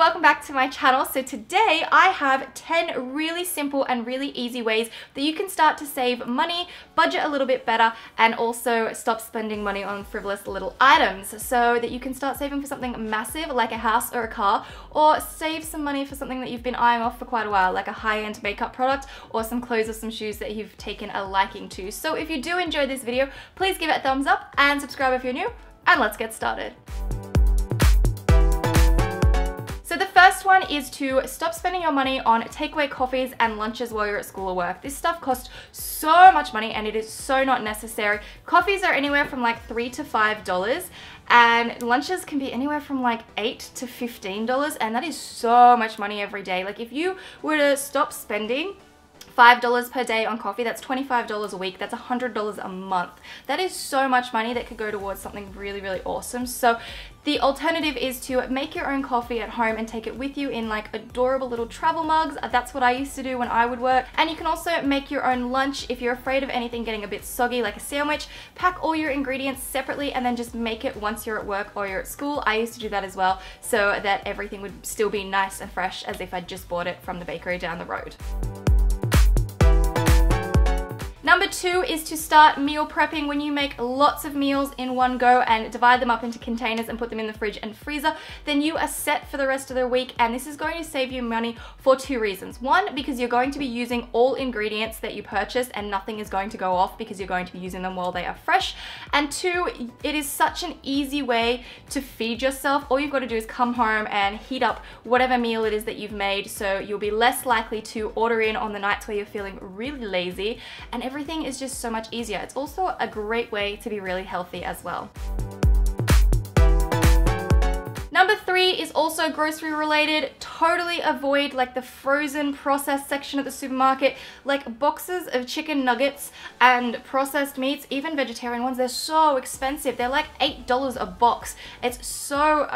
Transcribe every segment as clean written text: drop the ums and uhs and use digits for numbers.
welcome back to my channel. So today I have 10 really simple and really easy ways that you can start to save money, budget a little bit better, and also stop spending money on frivolous little items so that you can start saving for something massive like a house or a car, or save some money for something that you've been eyeing off for quite a while like a high-end makeup product or some clothes or some shoes that you've taken a liking to. So if you do enjoy this video, please give it a thumbs up and subscribe if you're new, and let's get started. So the first one is to stop spending your money on takeaway coffees and lunches while you're at school or work. This stuff costs so much money and it is so not necessary. Coffees are anywhere from like $3 to $5 and lunches can be anywhere from like $8 to $15, and that is so much money every day. Like if you were to stop spending $5 per day on coffee, that's $25 a week, that's $100 a month. That is so much money that could go towards something really, really awesome. So the alternative is to make your own coffee at home and take it with you in like adorable little travel mugs. That's what I used to do when I would work. And you can also make your own lunch if you're afraid of anything getting a bit soggy like a sandwich. Pack all your ingredients separately and then just make it once you're at work or you're at school. I used to do that as well, so that everything would still be nice and fresh as if I'd just bought it from the bakery down the road. Number 2 is to start meal prepping. When you make lots of meals in one go and divide them up into containers and put them in the fridge and freezer, then you are set for the rest of the week, and this is going to save you money for 2 reasons. One, because you're going to be using all ingredients that you purchased and nothing is going to go off because you're going to be using them while they are fresh. And 2, it is such an easy way to feed yourself. All you've got to do is come home and heat up whatever meal it is that you've made, so you'll be less likely to order in on the nights where you're feeling really lazy, and everything is just so much easier. It's also a great way to be really healthy as well. Number 3 is also grocery related. Totally avoid like the frozen processed section at the supermarket. Like boxes of chicken nuggets and processed meats, even vegetarian ones, they're so expensive. They're like $8 a box. It's so,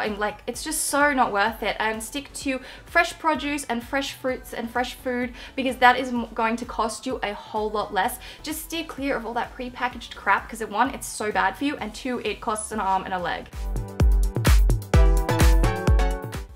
it's just so not worth it. And stick to fresh produce and fresh fruits and fresh food, because that is going to cost you a whole lot less. Just steer clear of all that pre-packaged crap, because 1, it's so bad for you, and 2, it costs an arm and a leg.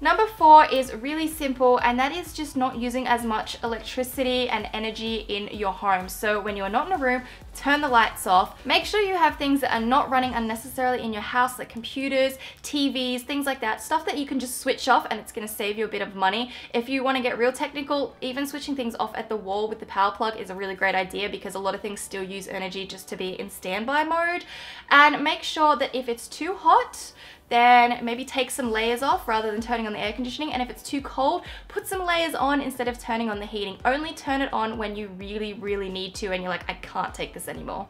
Number 4 is really simple, and that is just not using as much electricity and energy in your home. So when you are not in a room, turn the lights off. Make sure you have things that are not running unnecessarily in your house, like computers, TVs, things like that. Stuff that you can just switch off and it's going to save you a bit of money. If you want to get real technical, even switching things off at the wall with the power plug is a really great idea, because a lot of things still use energy just to be in standby mode. And make sure that if it's too hot, then maybe take some layers off rather than turning on the air conditioning, and if it's too cold, put some layers on instead of turning on the heating. Only turn it on when you really, really need to and you're like, I can't take this anymore.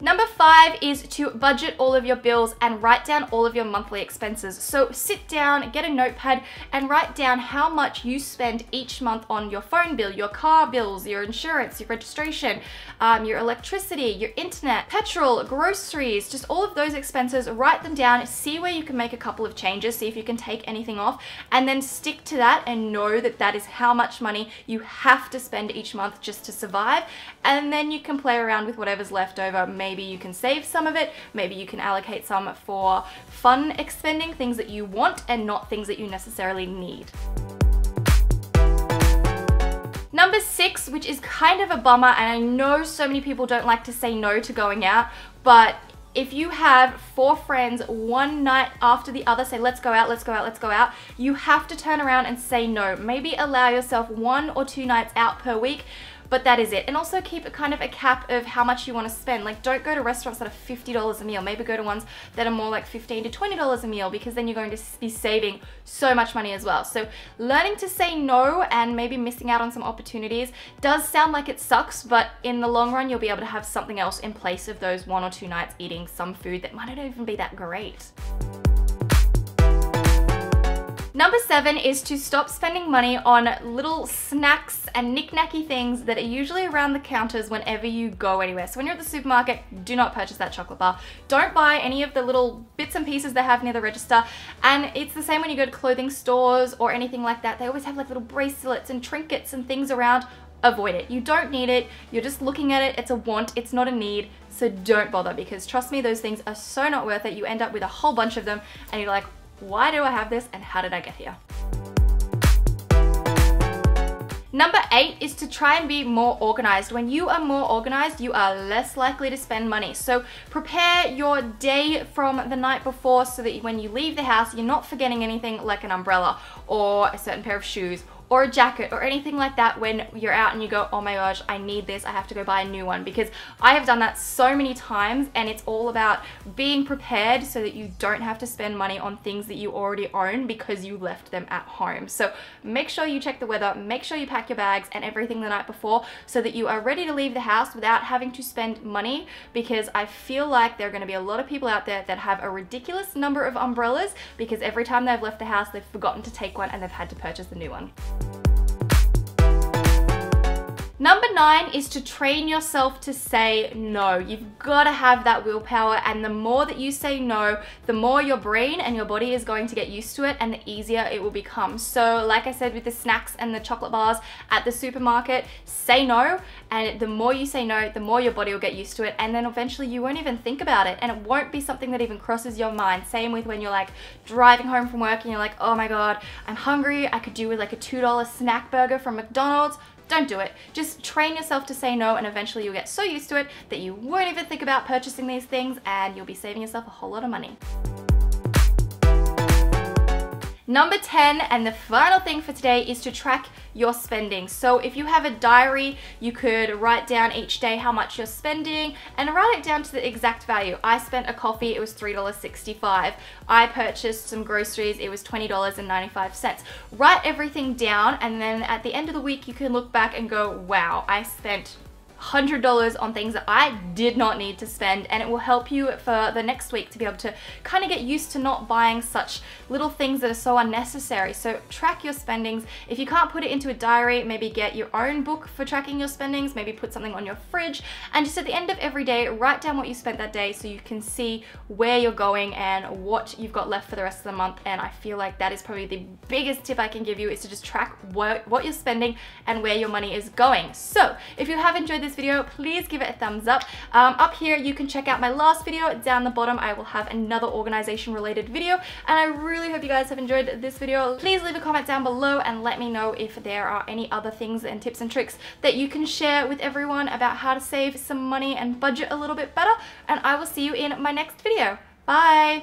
Number 5 is to budget all of your bills and write down all of your monthly expenses. So sit down, get a notepad, and write down how much you spend each month on your phone bill, your car bills, your insurance, your registration, your electricity, your internet, petrol, groceries, just all of those expenses. Write them down, see where you can make a couple of changes, see if you can take anything off, and then stick to that and know that that is how much money you have to spend each month just to survive. And then you can play around with whatever's left over. Maybe you can save some of it, maybe you can allocate some for fun expending, things that you want and not things that you necessarily need. Number 6, which is kind of a bummer, and I know so many people don't like to say no to going out, but if you have 4 friends one night after the other say, let's go out, let's go out, let's go out, you have to turn around and say no. Maybe allow yourself 1 or 2 nights out per week, but that is it. And also keep it kind of a cap of how much you want to spend. Like, don't go to restaurants that are $50 a meal. Maybe go to ones that are more like $15 to $20 a meal, because then you're going to be saving so much money as well. So learning to say no and maybe missing out on some opportunities does sound like it sucks, but in the long run, you'll be able to have something else in place of those 1 or 2 nights eating some food that might not even be that great. Number 7 is to stop spending money on little snacks and knick-knacky things that are usually around the counters whenever you go anywhere. So when you're at the supermarket, do not purchase that chocolate bar. Don't buy any of the little bits and pieces they have near the register. And it's the same when you go to clothing stores or anything like that. They always have like little bracelets and trinkets and things around. Avoid it. You don't need it. You're just looking at it. It's a want. It's not a need. So don't bother, because trust me, those things are so not worth it. You end up with a whole bunch of them and you're like, why do I have this and how did I get here? Number 8 is to try and be more organized. When you are more organized, you are less likely to spend money. So prepare your day from the night before so that when you leave the house, you're not forgetting anything like an umbrella or a certain pair of shoes or a jacket or anything like that when you're out and you go, oh my gosh, I need this, I have to go buy a new one. Because I have done that so many times, and it's all about being prepared so that you don't have to spend money on things that you already own because you left them at home. So make sure you check the weather, make sure you pack your bags and everything the night before so that you are ready to leave the house without having to spend money, because I feel like there are going to be a lot of people out there that have a ridiculous number of umbrellas because every time they've left the house, they've forgotten to take one and they've had to purchase a new one. Number 9 is to train yourself to say no. You've got to have that willpower, and the more that you say no, the more your brain and your body is going to get used to it and the easier it will become. So like I said with the snacks and the chocolate bars at the supermarket, say no, and the more you say no, the more your body will get used to it, and then eventually you won't even think about it and it won't be something that even crosses your mind. Same with when you're like driving home from work and you're like, oh my god, I'm hungry, I could do with like a $2 snack burger from McDonald's. Don't do it. Just train yourself to say no, and eventually you'll get so used to it that you won't even think about purchasing these things and you'll be saving yourself a whole lot of money. Number 10, and the final thing for today, is to track your spending. So if you have a diary, you could write down each day how much you're spending and write it down to the exact value. I spent a coffee, it was $3.65. I purchased some groceries, it was $20.95. Write everything down, and then at the end of the week you can look back and go, wow, I spent $100 on things that I did not need to spend, and it will help you for the next week to be able to kind of get used to not buying such little things that are so unnecessary. So track your spendings. If you can't put it into a diary, maybe get your own book for tracking your spendings, maybe put something on your fridge, and just at the end of every day write down what you spent that day so you can see where you're going and what you've got left for the rest of the month. And I feel like that is probably the biggest tip I can give you, is to just track what you're spending and where your money is going. So if you have enjoyed this video, please give it a thumbs up. Up here you can check out my last video. Down the bottom I will have another organization related video, and I really hope you guys have enjoyed this video. Please leave a comment down below and let me know if there are any other things and tips and tricks that you can share with everyone about how to save some money and budget a little bit better, and I will see you in my next video. Bye!